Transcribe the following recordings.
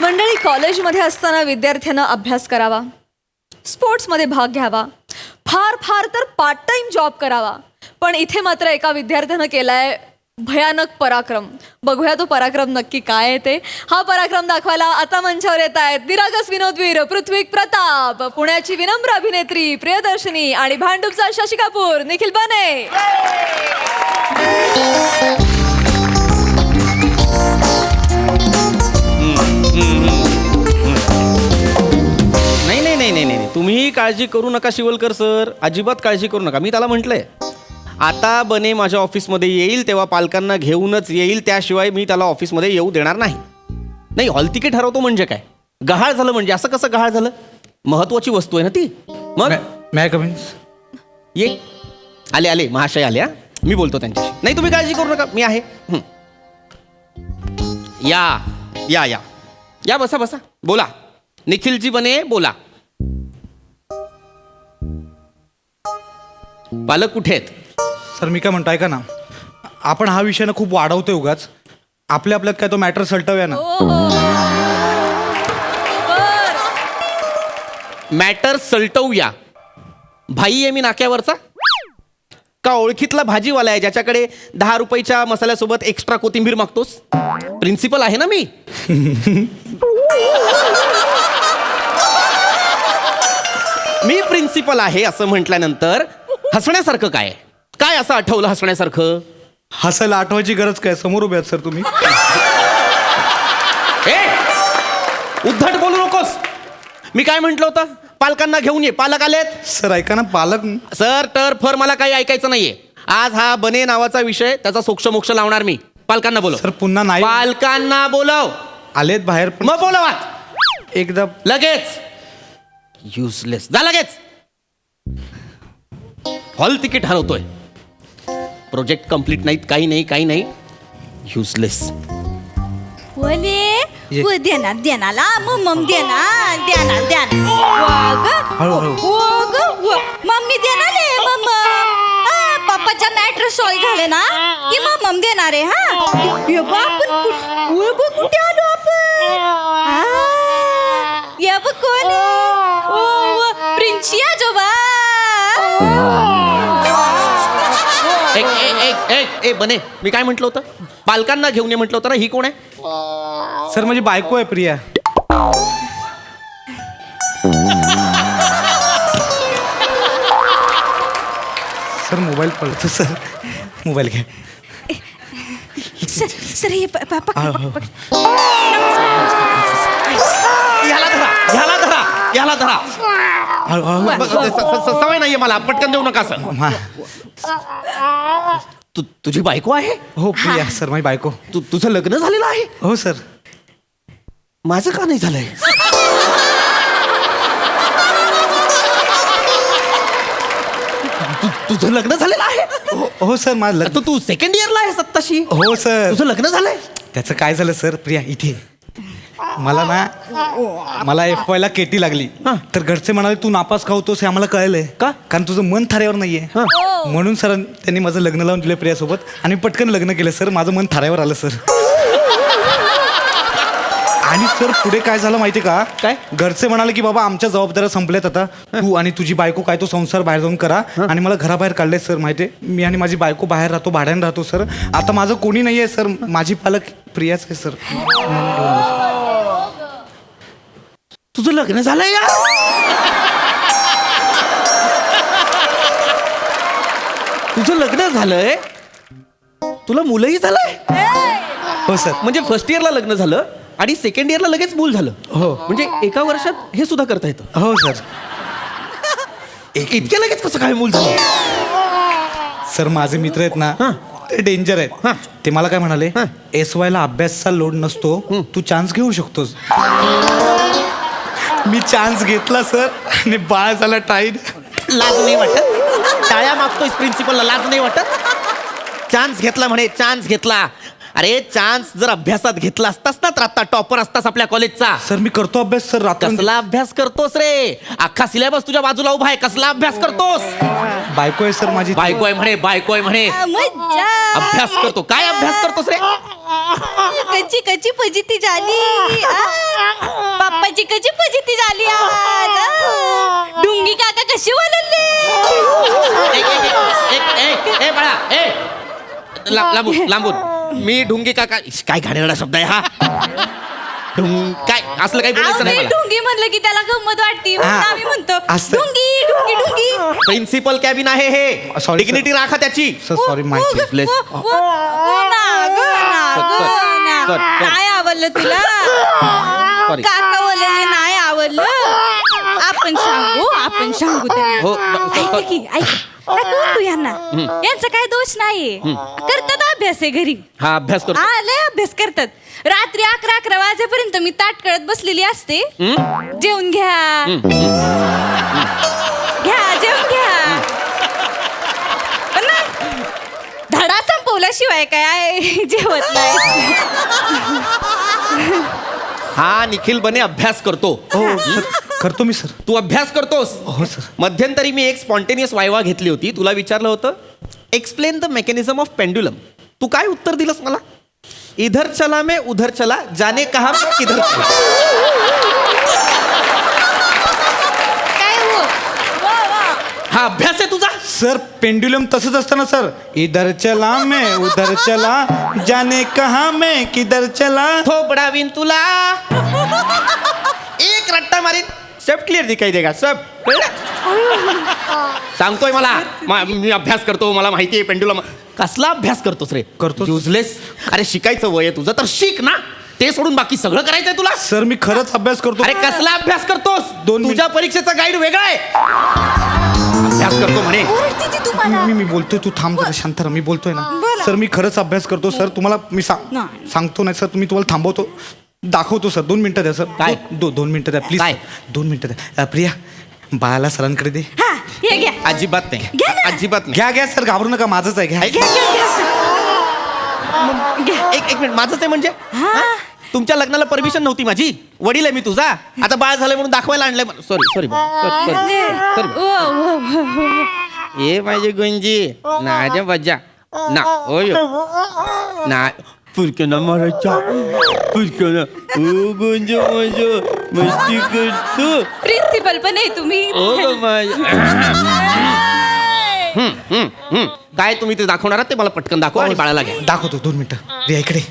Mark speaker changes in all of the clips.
Speaker 1: मंडळी, कॉलेजमध्ये असताना विद्यार्थ्यांना अभ्यास करावा, स्पोर्ट्समध्ये भाग घ्यावा, फार फार तर पार्ट टाइम जॉब करावा. पण इथे मात्र एका विद्यार्थ्यानं केलाय भयानक पराक्रम. बघूया तो पराक्रम नक्की काय आहे ते. हा पराक्रम दाखवायला आता मंचावर येत आहेत निरागस विनोदवीर पृथ्वीक प्रताप, पुण्याची विनम्र अभिनेत्री प्रियदर्शनी आणि भांडूपचा शशी कपूर निखिल बने.
Speaker 2: नाही नाही नाही नाही नाही, तुम्ही काळजी करू नका शिवलकर सर, अजिबात काळजी करू नका. मी त्याला म्हटलंय आता बने माझ्या ऑफिसमध्ये येईल तेव्हा पालकांना घेऊनच येईल, त्याशिवाय मी त्याला ऑफिसमध्ये येऊ देणार नाही. नाही, हॉल तिकीट ठरवतो म्हणजे काय, गहाळ झालं म्हणजे असं कसं गहाळ झालं? महत्वाची वस्तू आहे ना ती. मग ये आले आले महाशय आले. मी बोलतो त्यांच्याशी. नाही तुम्ही काळजी करू नका, मी आहे. या या या या बसा बसा, बोला निखिलजी बने, बोला. पालक कुठे आहेत?
Speaker 3: सर मी काय म्हणतो ऐका ना, आपण हा विषय ना खूप वाढवतोय उगाच. आपल्यात काय तो मॅटर सलटवूया ना.
Speaker 2: मॅटर सलटवूया. भाई आहे मी नाक्यावरचा का ओळखीतला भाजीवाला आहे ज्याच्याकडे 10 रुपयाच्या मसाल्यासोबत एक्स्ट्रा कोथिंबीर मागतोस? प्रिन्सिपल आहे ना मी. मी प्रिन्सिपल आहे असं म्हटल्यानंतर हसण्यासारखं काय? काय असं आठवलं हसण्यासारखं?
Speaker 3: हसायला आठवायची गरज काय, समोर उभे आहात सर तुम्ही.
Speaker 2: उद्धट बोलू नकोस. मी काय म्हंटल होतं? पालकांना घेऊन ये. पालक आलेत.
Speaker 3: सर ऐका ना, पालक
Speaker 2: सर तर फर मला काही ऐकायचं नाहीये. आज हा बने नावाचा विषय, त्याचा सोक्ष मोक्ष लावणार मी. पालकांना बोलव.
Speaker 3: सर पुन्हा नाही.
Speaker 2: पालकांना बोलव.
Speaker 3: आलेत बाहेर पण
Speaker 2: मग बोलवा
Speaker 3: एकदा
Speaker 2: लगेच. युजलेस जा लगेच. हॉल तिकीट हरवतोय, प्रोजेक्ट कंप्लीट नाहीत, काही नाही काही नाही. युजलेस.
Speaker 4: देनाला मम्मी देना मम्मी देणार आहे. पप्पाच्या मॅटर सॉल्व झाले ना की मम्मी देणार आहे. आपण कुठे आलो आपण? या बघ कोण प्रिन्सिया जोबा.
Speaker 2: एक बने, मी काय म्हटलं होतं? पालकांना घेऊन ये म्हटलं होतं ना. ही कोण आहे?
Speaker 3: सर माझी बायको आहे प्रिया. सर मोबाईल पडतो सर, मोबाईल घ्या.
Speaker 4: सर हे
Speaker 2: ह्याला धरा ह्याला धरा ह्याला धरा. सवय नाहीये मला, पटकन देऊ नका सर. तुझी बायको आहे?
Speaker 3: हो प्रिया सर माझी बायको.
Speaker 2: तुझं लग्न झालेलं आहे?
Speaker 3: हो सर.
Speaker 2: माझं का नाही झालंय? तुझं लग्न झालेलं आहे?
Speaker 3: हो सर माझं लग्न.
Speaker 2: तू सेकंड इयरला आहे सत्ताशी?
Speaker 3: हो सर.
Speaker 2: तुझं लग्न झालंय?
Speaker 3: त्याचं काय झालं सर प्रिया, इथे मला FY ला केटी लागली. तर घरचे म्हणाले तू नापास का होतोस हे आम्हाला कळलंय का, कारण तुझं मन थाऱ्यावर नाहीये. म्हणून सर त्यांनी माझं लग्न लावून दिलं प्रियासोबत आणि पटकन लग्न केलं सर. माझं मन थाऱ्यावर आलं सर. आणि सर पुढे काय झालं माहिती का?
Speaker 2: काय?
Speaker 3: घरचे म्हणाले की बाबा आमच्या जबाबदाऱ्या संपल्यात आता, तू आणि तुझी बायको काय तो संसार बाहेर जाऊन करा. आणि मला घराबाहेर काढले सर. माहितीये मी आणि माझी बायको बाहेर राहतो, भाड्याने राहतो सर. आता माझं कोणी नाहीये सर, माझी पालक प्रियाच आहे सर.
Speaker 2: तुझं लग्न झालंय या? तुझं लग्न झालंय? तुला मुलंही झालंय?
Speaker 3: हो सर.
Speaker 2: म्हणजे फर्स्ट इयरला लग्न झालं आणि सेकंड इयरला लगेच मूल झालं?
Speaker 3: हो.
Speaker 2: म्हणजे एका वर्षात हे सुद्धा करता येतं?
Speaker 3: हो सर.
Speaker 2: इतक्या लगेच कसं काय मूल झालं?
Speaker 3: सर माझे मित्र आहेत ना, ते डेंजर आहेत. ते मला काय म्हणाले, SY ला अभ्यासचा लोड नसतो, तू चान्स घेऊ शकतोस. मी चान्स घेतला सर आणि बाळ झाला टाईट.
Speaker 2: लाज नाही वाटत? टाळ्या मागतोय प्रिन्सिपलला, लाज नाही वाटत? चान्स घेतला म्हणे, चान्स घेतला. अरे चान्स जर अभ्यासात घेतला असतास ना तर आता टॉपर असतास आपल्या कॉलेजचा.
Speaker 3: सर मी करतो अभ्यास सर.
Speaker 2: कसला अभ्यास करतोस रे? अख्खा सिलेबस तुझ्या बाजूला उभा आहे, कसला अभ्यास करतोस?
Speaker 3: बायको आहे सर माझी.
Speaker 2: बायको आहे म्हणे, बायको आहे म्हणे. अभ्यास करतो? काय अभ्यास करतोस रे?
Speaker 4: कच्ची कच्ची फजिती झाली. किती झाली आज डुंगी काका कशी वलले
Speaker 2: ए बाळा लांबून लांबून मी ढुंगी काका काय घाणेरडा शब्द आहे हा काय असलं काही बोलायचं नाही मला.
Speaker 4: डुंगी म्हणलं की त्याला गंमत वाटते म्हणून
Speaker 3: हा,
Speaker 4: आम्ही म्हणतो
Speaker 3: असं.
Speaker 4: डुंगी डुंगी डुंगी
Speaker 2: प्रिन्सिपल कॅबिन आहे हे
Speaker 3: Sorry,
Speaker 2: डिग्निटी राखा त्याची.
Speaker 3: सर सॉरी माहिती
Speaker 2: Bless. Sir.
Speaker 4: काय आवडलं तुला
Speaker 2: Sorry.
Speaker 4: काका बोलले नाही आवडलं आपण सांगू त्यांना.
Speaker 2: हो,
Speaker 4: ऐका की ऐक नका बोलू यांना यांचा काय दोष नाही करतात अभ्यास आहे घरी
Speaker 2: हा अभ्यास करतो
Speaker 4: लय अभ्यास करतात रात्री 11 वाजेपर्यंत मी ताट कळत बसलेली असते जेवून घ्या जेवून घ्या पण ना धडा संपवल्याशिवाय काय जेवत नाही
Speaker 2: हा निखिल बने अभ्यास करतो.
Speaker 3: हो सर करतो मी सर.
Speaker 2: तू अभ्यास करतोस.
Speaker 3: हो सर.
Speaker 2: मध्यंतरी मी एक स्पॉन्टेनियस वायवा घेतली होती. तुला विचारलं होतं explain the mechanism of pendulum. तू काय उत्तर दिलंस मला? इधर चला मैं उधर चला जाने कहा मैं किधर चला.
Speaker 4: काय हो
Speaker 2: हा अभ्यास आहे तुझा.
Speaker 3: सर पेंड्युलम तसंच असतं ना सर. इधर चला मैं उधर चला जाने कहा मैं किधर चला.
Speaker 2: थोपडावीन तुला एक रट्टा मारीन सब क्लिअर दिखाई देगा सब. सांगतोय मला मी अभ्यास करतो मला माहिती आहे पेंड्युलम. कसला अभ्यास करतोस रे?
Speaker 3: करतो.
Speaker 2: युजलेस. अरे शिकायचं वय आहे तुझं तर शिक ना. ते सोडून बाकी सगळं करायचंय तुला.
Speaker 3: सर मी खरंच अभ्यास करतो.
Speaker 2: अरे कसला अभ्यास करतोस?
Speaker 3: 2 मिनिट.
Speaker 2: तुझ्या परीक्षेचा गाईड वेगळा आहे. अभ्यास करतो म्हणे.
Speaker 4: ओरडते ती तुम्हाला
Speaker 3: मी बोलतोय तू थांब जरा शांत राहा. मी बोलतोय ना
Speaker 4: बोला.
Speaker 3: सर मी खरंच अभ्यास करतो सर. तुम्हाला मी
Speaker 4: नाही.
Speaker 3: सांगतो नाही सर. तुम्ही तुम्हाला थांबवतो दाखवतो सर. 2 मिनिटं द्या सर.
Speaker 2: काय?
Speaker 3: 2 मिनिटं द्या प्लीज.
Speaker 2: काय?
Speaker 3: 2 मिनिटं द्या. प्रिया बाळाला सरांकडे दे.
Speaker 4: हा हे घ्या
Speaker 2: अजिबात नाही
Speaker 4: घ्या ना.
Speaker 2: अजिबात नाही.
Speaker 3: घ्या घ्या सर घाबरू नका माझंच आहे घ्या.
Speaker 2: ऐक.
Speaker 4: घ्या घ्या घ्या सर. घ्या
Speaker 2: एक मिनिट माझंच आहे म्हणजे
Speaker 4: हा.
Speaker 2: हा? तुमच्या लग्नाला परमिशन नव्हती माझी. वडील आहे मी तुझा. आता बाळ झालंय म्हणून दाखवायला आणलंय. सॉरी ये माझे गुंजी नाजा बजा ना ओय ना फुलकना मारायचा फुलकना ओ गुंज माझं मस्ती करतो
Speaker 4: प्रिन्सिपल पण आहे तुम्ही
Speaker 2: ओ काय तुम्ही ते दाखवणार आहात ते मला पटकन दाखवा आणि बाळाला घ्या.
Speaker 3: दाखवतो 2 मिनिटं. प्रिया इकडे.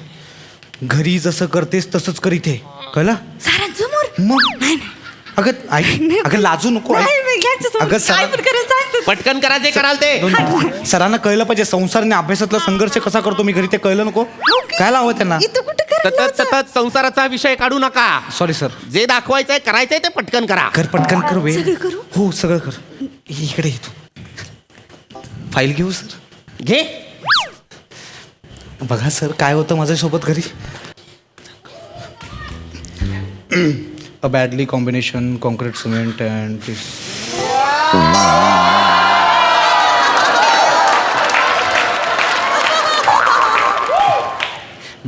Speaker 3: घरी जसं करतेस तसंच करीत आहे कळलं.
Speaker 4: सरांसमोर
Speaker 3: मग अगं ऐक अगं लाजू नको. ऐक.
Speaker 4: नाही, मी घ्यायचं सोडून.
Speaker 3: अगं
Speaker 4: काय
Speaker 3: सर
Speaker 4: पण करायला सांगतो.
Speaker 2: पटकन करा जे कराल ते.
Speaker 3: 2 मिनिटं. सरांना कळलं पाहिजे संसार आणि अभ्यासातला संघर्ष कसा करतो मी घरी ते कळलं नको. काय लावं त्यांना.
Speaker 4: इथं कुठं करायला
Speaker 2: सतत सतत संसाराचा विषय काढू नका.
Speaker 3: Sorry sir.
Speaker 2: जे दाखवायचंय करायचंय ते पटकन करा.
Speaker 3: कर पटकन कर वे.
Speaker 4: सगळं करू?
Speaker 3: हो सगळं कर. इकडे येतो. फाईल घेऊ सर.
Speaker 2: घे.
Speaker 3: बघा सर काय होतं माझ्यासोबत घरी. A badly combination concrete cement and this.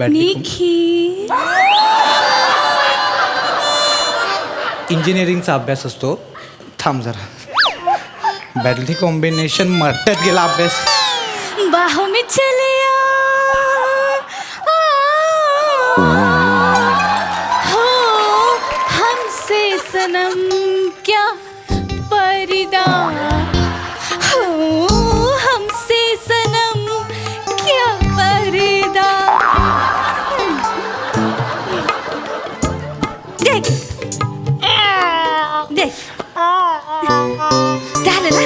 Speaker 4: Nikhil
Speaker 3: इंजिनिअरिंगचा अभ्यास असतो. थांब जरा. बॅडली कॉम्बिनेशन मट्ट्यात गेला अभ्यास.
Speaker 4: बाहों में चले हो हमसे सनम क्या पर्दा हो हमसे सनम क्या पर्दा देख देख झालं ना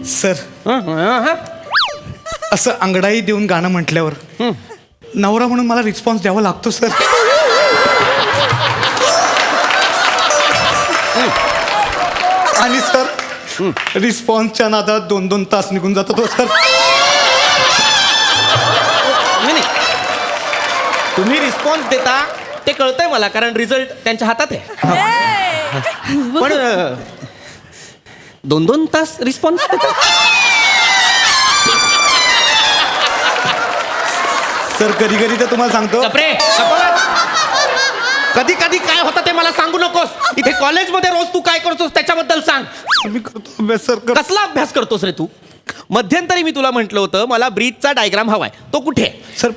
Speaker 3: सर असं अंगडाई देऊन गाणं म्हटल्यावर नवरा म्हणून मला रिस्पॉन्स द्यावा लागतो सर. आणि सर रिस्पॉन्सच्या नादात 2-2 तास निघून जातो तो सर.
Speaker 2: नाही. तुम्ही रिस्पॉन्स देता ते कळतंय मला कारण रिझल्ट त्यांच्या हातात आहे. पण 2-2 तास रिस्पॉन्स
Speaker 3: सर कधी कधी तर तुम्हाला सांगतो.
Speaker 2: कधी कधी काय होतं ते मला सांगू नकोस. इथे कॉलेजमध्ये रोज तू काय करतोस त्याच्याबद्दल सांग.
Speaker 3: मी करतो अभ्यास सर.
Speaker 2: कसला अभ्यास करतोस रे तू? मध्यंतरी मी तुला म्हटलं होतं मला ब्रिजचा डायग्राम हवाय, तो कुठे आहे?
Speaker 3: सर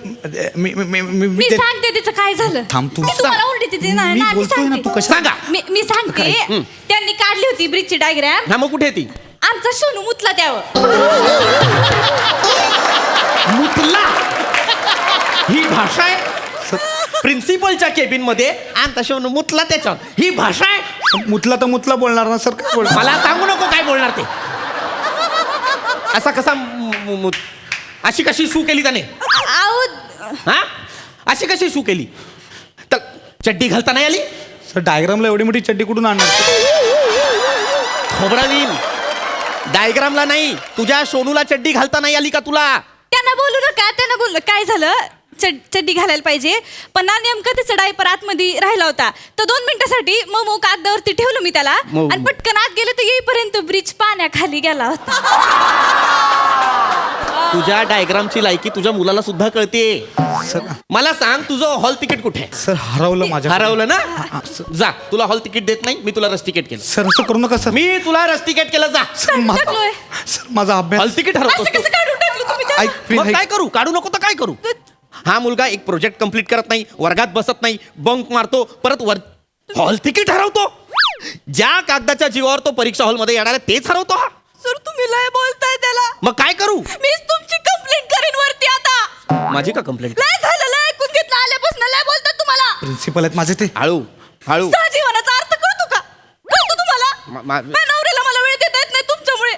Speaker 3: मी
Speaker 4: मी सांगते तिचं काय झालं.
Speaker 3: थांब तू.
Speaker 4: मी तुम्हाला ओरडते ते नाही
Speaker 3: मी
Speaker 4: ना, मी
Speaker 3: बोलतोय ना,
Speaker 4: सांगते.
Speaker 3: तू कशा-
Speaker 2: सांगा.
Speaker 4: मी सांगते त्यांनी काढली होती ब्रिजची डायग्राम.
Speaker 2: हा मग कुठे आहे ती?
Speaker 4: आमचा सोनू मुतला त्यावर.
Speaker 2: मुतला ही भाषा आहे? प्रिन्सिपलच्या केबिन मध्ये आमचा शोन मुतला त्याच्यावर, ही भाषा आहे?
Speaker 3: मुतला तर मुतला बोलणार ना सर, काय बोलणार?
Speaker 2: मला सांगू नको काय बोलणार ते. असा कसा अशी कशी शू केली त्याने?
Speaker 4: आहो
Speaker 2: हा अशी कशी शू केली? तर चड्डी घालता नाही आली?
Speaker 3: सर डायग्रामला एवढी मोठी चड्डी कुठून आणणार?
Speaker 2: खोबरावीन डायग्रामला नाही, तुझ्या सोनूला चड्डी घालता नाही आली का तुला?
Speaker 4: त्यांना बोलू नका, त्यांना बोललं काय झालं, चड्डी घालायला पाहिजे पण ना नेमकं त्याचा डायपर आतमध्ये राहिला होता, तर 2 मिनिटासाठी मग कागदावरती ठेवलं मी त्याला
Speaker 2: मऊ.
Speaker 4: आणि पटकन आत गेले तर येईपर्यंत ब्रिज पाण्याखाली गेला होता.
Speaker 2: तुझ्या डायग्रामची लायकी तुझ्या मुलाला सुद्धा कळते.
Speaker 3: सर
Speaker 2: मला सांग तुझं हॉल तिकीट कुठे आहे?
Speaker 3: सर हरवलं माझ्या.
Speaker 2: हरवलं ना? जा, तुला हॉल तिकीट देत नाही, मी तुला रस तिकीट केलं.
Speaker 3: सर असं करू नका सर.
Speaker 2: मी तुला रस तिकीट केलं, जा.
Speaker 3: सर
Speaker 4: टाकलोय.
Speaker 3: सर माझा
Speaker 2: हॉल
Speaker 3: अभ्यास.
Speaker 2: तिकीट
Speaker 4: असं
Speaker 2: हरवतो
Speaker 4: कसं काढून टाकलं तुम्ही त्याला?
Speaker 3: ऐक प्लीज,
Speaker 2: मग
Speaker 3: ऐक.
Speaker 2: काय करू? काढू नको तर काय करू? हा मुलगा एक प्रोजेक्ट कंप्लीट करत नाही, वर्गात बसत नाही, बंक मारतो, परत हॉल तिकीट हरवतो. ज्या कागदाच्या जीवावर तो परीक्षा हॉलमध्ये येणार आहे तेच हरवतो हा.
Speaker 4: सर तुम्ही लय बोलताय त्याला.
Speaker 2: मग काय करू?
Speaker 4: मीच तुमची कंप्लेंट करेन वरती आता.
Speaker 2: माझी का कंप्लेंट?
Speaker 4: लय झालं, लय ऐकून घेतलं, आल्यापासून लय बोलतात तुम्हाला.
Speaker 3: प्रिन्सिपल आहेत माझे ते.
Speaker 2: हळू हळू.
Speaker 4: सहजीवनाचा अर्थ कळतो का? कळतो तुम्हाला?
Speaker 2: मा- मा-
Speaker 4: माझ्या नवऱ्याला मला वेळ देता येत नाही तुमच्यामुळे.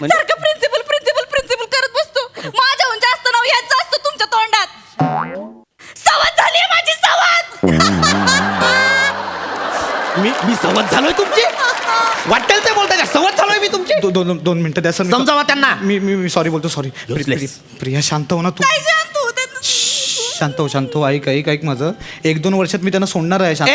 Speaker 2: म्हणजे?
Speaker 4: सारखं प्रिन्सिपल प्रिन्सिपल प्रिन्सिपल करत बसतो. माझ्याहून जास्त नाव ह्याचं असतं तुमच्या तोंडात. सवत झाली माझी सवत.
Speaker 2: मी सवत झालोय तुमची? वाटेल ते बोलताय का? सवत झालोय मी तुमची?
Speaker 3: दोन मिनिटं द्या सर. मी-
Speaker 2: समजावा त्यांना.
Speaker 3: मी सॉरी बोलतो, सॉरी.
Speaker 2: Useless.
Speaker 3: प्रिया शांत हो ना तू.
Speaker 4: काय शांत होते?
Speaker 3: शांत हो. ऐक माझं. 1-2 वर्षात मी त्यांना सोडणार आहे. शांत.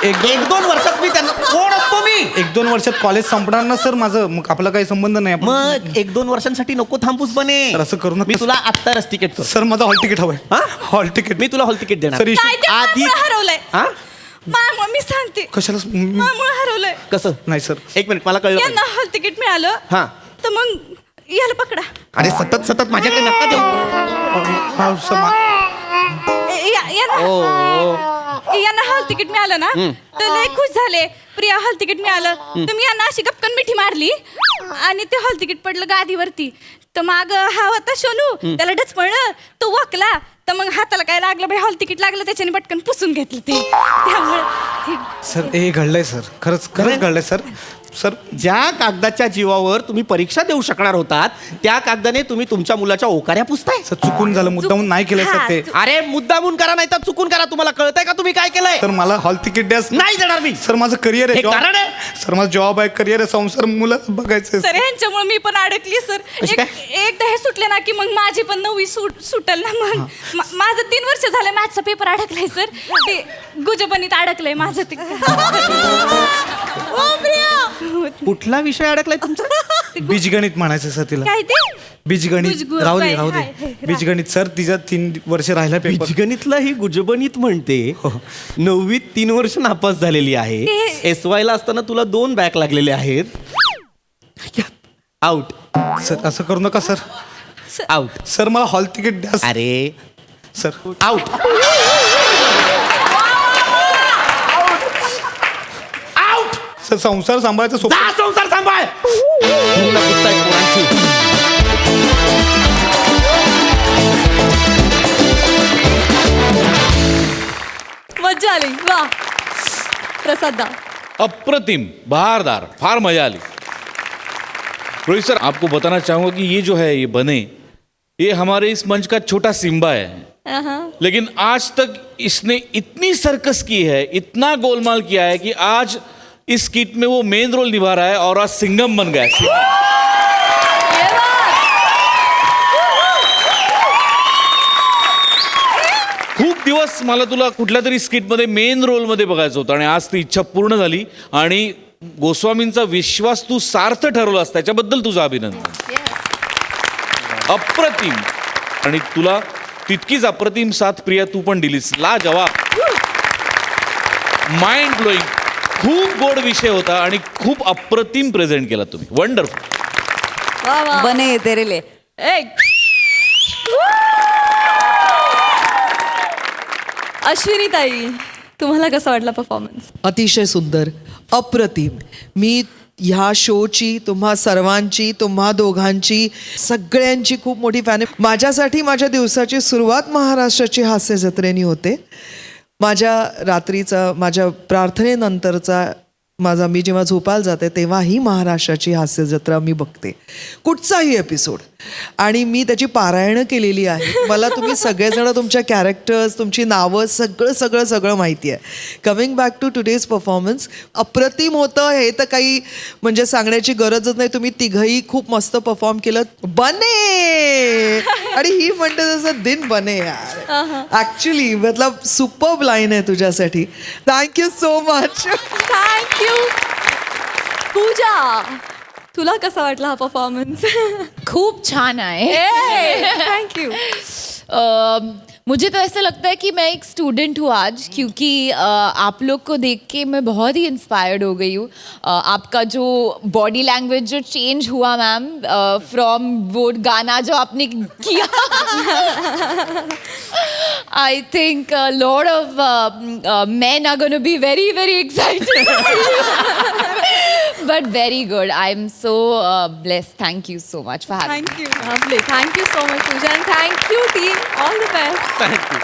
Speaker 2: एक दोन वर्षात मी त्यांना कोण असतो मी?
Speaker 3: 1-2 वर्षात कॉलेज संपणार ना सर माझं, मग आपला काही संबंध नाही. आपण-
Speaker 2: मग 1-2 वर्षांसाठी नको थांबूस बने.
Speaker 3: सर, असं करू नका.
Speaker 2: मी तुला आत्ता रस तिकीट करतो.
Speaker 3: सर माझं हॉल तिकीट हवंय.
Speaker 2: हा?
Speaker 3: Hall ticket.
Speaker 2: मी तुला हॉल तिकीट देणार.
Speaker 3: सर
Speaker 4: काय ते
Speaker 2: आधी
Speaker 4: माझ्यामुळे हरवलंय.
Speaker 2: हा?
Speaker 4: माझ्यामुळे मी सांगते.
Speaker 3: कशाला
Speaker 4: माझ्यामुळे हरवलंय.
Speaker 2: कसं?
Speaker 3: नाही सर.
Speaker 2: एक मिनिट, मला कळलं
Speaker 4: यांना
Speaker 2: पाहिजे.
Speaker 4: हॉल तिकीट मिळालं
Speaker 2: हा.
Speaker 4: तर मग याला पकडा.
Speaker 2: अरे सतत माझ्याकडे नका देऊ.
Speaker 3: हा, सर,
Speaker 4: यांना हॉल तिकीट मिळालं ना तर लय खुश झाले. प्रिया हॉल तिकीट मिळालं तर मी यांना अशी गपकन मिठी मारली आणि ते हॉल तिकीट पडलं गादीवरती. तर माग हा होता सोनू, त्याला डचपळलं, तो वाकला, तर मग हाताला काय लागलं बाई, हॉल तिकीट लागलं, त्याच्याने पटकन पुसून घेतलं ते. त्यामुळे
Speaker 3: सर हे घडलंय सर. खरंच घडलंय सर. सर
Speaker 2: ज्या कागदाच्या जीवावर तुम्ही परीक्षा देऊ शकणार होतात त्या कागदाने तुम्ही तुमच्या मुलाच्या ओकाऱ्या पुसताय.
Speaker 3: सर चुकून झालं, मुद्दामून नाही केलंय सर ते.
Speaker 2: अरे मुद्दामून करा नाही तर चुकून करा. तुम्हाला कळतंय का तुम्ही काय केलंय?
Speaker 3: सर मला हॉल तिकीट द्या.
Speaker 2: नाही देणार मी.
Speaker 3: सर माझं करिअर
Speaker 2: हे
Speaker 3: आहे.
Speaker 2: कारण आहे?
Speaker 3: सर माझं जॉब आहे, करिअर आहे, संसार, मुलं बघायचं.
Speaker 4: सर ह्यांच्यामुळे मी पण अडकली सर.
Speaker 2: कशी काय?
Speaker 4: एकदा हे सुटले ना की मग माझी पण 9वी सुटल ना. मग माझं 3 वर्ष झालं मॅथचा पेपर अडकलाय सर. ते गुजबनीत अडकलंय माझं ते.
Speaker 2: कुठला विषय अडकलाय तुमचा?
Speaker 3: बीजगणित म्हणायचं सर तिला.
Speaker 4: काय ते?
Speaker 3: बीजगणित.
Speaker 4: गुजगु-
Speaker 3: राहू
Speaker 4: बाई,
Speaker 3: दे
Speaker 4: हाय, हाय.
Speaker 3: बीजगणित सर. तिचा 3 वर्ष राहिला पेपर.
Speaker 2: बीजगणितला ही गुजबनीत म्हणते. 9वीत 3 वर्ष नापास झालेली आहे.
Speaker 4: ते-
Speaker 2: SY ला असताना तुला 2 बॅक लागलेले आहेत. आउट
Speaker 3: सर असं करू नका सर.
Speaker 2: आउट.
Speaker 3: सर मला हॉल तिकीट द्या
Speaker 2: अरे
Speaker 3: सर.
Speaker 2: आउट. आउट.
Speaker 3: सर संसार सांभाळायचं सोपं.
Speaker 2: जा संसार सांभाळ. मुलं पुसतायत पोरांची.
Speaker 1: मज्जा आली. वा प्रसाद दा.
Speaker 5: अप्रतिम, बहारदार, फार मजा आली. रोहित सर, आपको बताना चाहूंगा कि ये जो है ये बने, ये हमारे इस मंच का छोटा सिम्बा है. लेकिन आज तक इसने इतनी सर्कस की है, इतना गोलमाल किया है कि आज इस स्किट में वो मेन रोल निभा रहा है और आज सिंघम बन गया है. खूप दिवस मला तुला कुठल्या तरी स्किटमध्ये मेन रोलमध्ये बघायचं होतं आणि आज ती इच्छा पूर्ण झाली आणि गोस्वामींचा विश्वास तू सार्थ ठरवलास, त्याच्याबद्दल तुझं अभिनंदन. अप्रतिम. आणि तुला तितकीच अप्रतिम साथ प्रिया तू पण दिलीस. ला जवाब. Mind blowing. खूप गोड विषय होता आणि खूप अप्रतिम प्रेझेंट केला तुम्ही. वंडरफुल.
Speaker 1: वा वा.
Speaker 6: बने तेरे लिए.
Speaker 1: अश्विनी ताई, तुम्हाला कसा वाटला परफॉर्मन्स?
Speaker 7: अतिशय सुंदर, अप्रतिम. मी ह्या शोची, तुम्हा सर्वांची, तुम्हा दोघांची, सगळ्यांची खूप मोठी फॅन आहे. माझ्यासाठी माझ्या दिवसाची सुरुवात महाराष्ट्राची हास्य जत्रेने होते. माझ्या रात्रीचा, माझ्या प्रार्थनेनंतरचा मी जेव्हा झोपायला जाते तेव्हाही महाराष्ट्राची हास्य जत्रा मी बघते, कुठचाही एपिसोड. आणि मी त्याची पारायणं केलेली आहे. मला तुम्ही सगळेजण, तुमच्या कॅरेक्टर्स, तुमची नावं, सगळं माहिती आहे. Coming back to today's performance, अप्रतिम होतं हे तर काही म्हणजे सांगण्याची गरजच नाही. तुम्ही तिघही खूप मस्त परफॉर्म केलं. बने आणि ही म्हणते तसं दिन बने यार. ॲक्च्युली मतलब सुपर्ब लाईन आहे तुझ्यासाठी. Thank you so much.
Speaker 1: थँक्यू. पूजा, तुला कसा वाटला हा परफॉर्मन्स?
Speaker 6: खूप छान आहे.
Speaker 1: थँक्यू.
Speaker 6: मुझे तो ऐसा लगता है कि मैं एक स्टूडेंट हूँ आज, क्योंकि आप लोग को देख के मैं बहुत ही इंस्पायर्ड हो गई हूँ. आपका जो बॉडी लैंग्वेज जो चेंज हुआ मैम, फ्रॉम वो गाना जो आपने किया, I think lot of men are going to be very very excited. But very good. I am so blessed. Thank you so much for having me.
Speaker 1: Thank you. lovely. Thank you so much Pooja. And thank you team. All the best.
Speaker 2: Thank you.